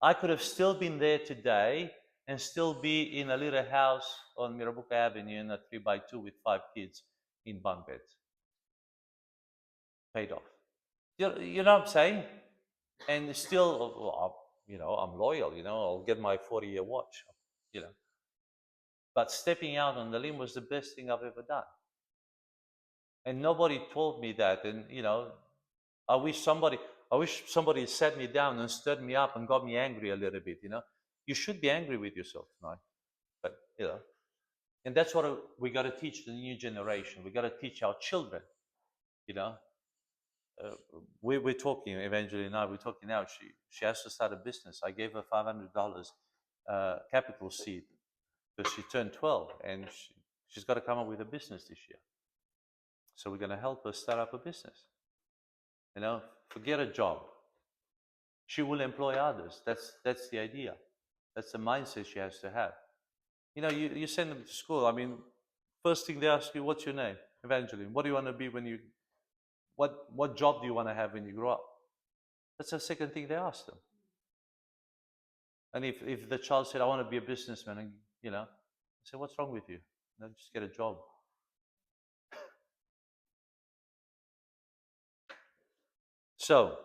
I could have still been there today and still be in a little house on Mirabuka Avenue in a 3x2 with 5 kids in bunk beds. Paid off. You know what I'm saying? And still, I'm loyal, I'll get my 40-year watch, you know. But stepping out on the limb was the best thing I've ever done. And nobody told me that. And, I wish somebody, had sat me down and stirred me up and got me angry a little bit. You should be angry with yourself tonight. But, and that's what we got to teach the new generation. We got to teach our children, you know. Uh, we're talking, Evangeline and I, we're talking now. She has to start a business. I gave her $500 capital seed because she turned 12 and she's got to come up with a business this year. So we're going to help her start up a business. Forget a job. She will employ others. That's the idea. That's the mindset she has to have. You send them to school. I mean, first thing they ask you, what's your name? Evangeline. What do you want to be when you, what job do you want to have when you grow up? That's the second thing they ask them. And if the child said, I want to be a businessman, and I say, what's wrong with you? Just get a job. So,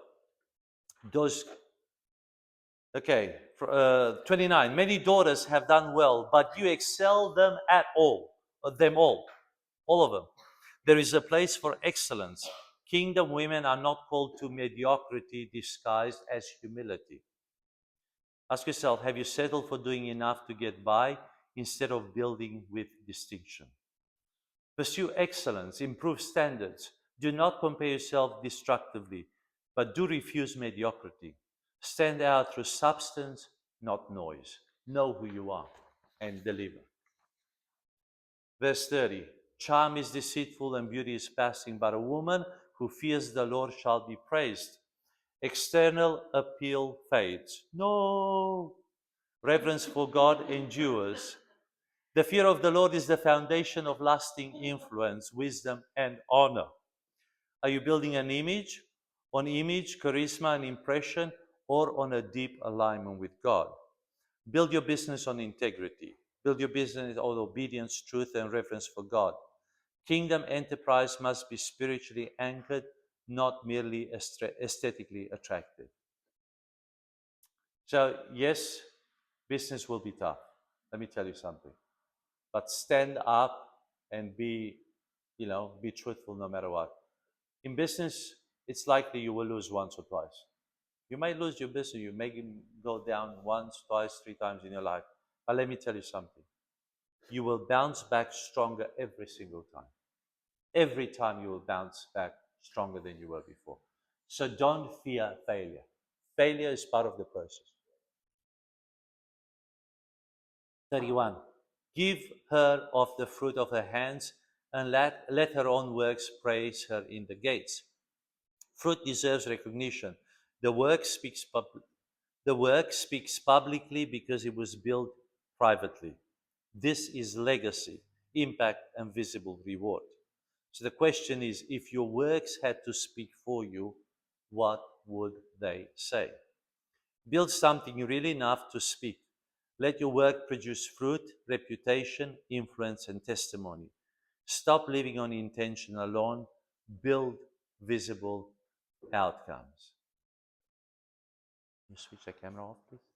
29. Many daughters have done well, but you excel them all of them. There is a place for excellence. Kingdom women are not called to mediocrity disguised as humility. Ask yourself, have you settled for doing enough to get by instead of building with distinction? Pursue excellence, improve standards. Do not compare yourself destructively, but do refuse mediocrity. Stand out through substance, not noise. Know who you are and deliver. Verse 30. Charm is deceitful and beauty is passing, but a woman who fears the Lord shall be praised. External appeal fades. No. Reverence for God endures. The fear of the Lord is the foundation of lasting influence, wisdom, and honor. Are you building an image? On image, charisma, and impression, or on a deep alignment with God? Build your business on integrity. Build your business on obedience, truth, and reverence for God. Kingdom enterprise must be spiritually anchored, not merely aesthetically attractive. So, yes, business will be tough. Let me tell you something. But stand up and be truthful no matter what. In business, it's likely you will lose once or twice. You might lose your business. You may go down once, twice, 3 times in your life. But let me tell you something. You will bounce back stronger every single time. Every time you will bounce back stronger than you were before. So don't fear failure. Failure is part of the process. 31. Give her of the fruit of her hands, and let her own works praise her in the gates. Fruit deserves recognition. The work speaks publicly because it was built privately. This is legacy, impact, and visible reward. So the question is, if your works had to speak for you, what would they say? Build something real enough to speak. Let your work produce fruit, reputation, influence, and testimony. Stop living on intention alone. Build visible outcomes. Can you switch the camera off, please?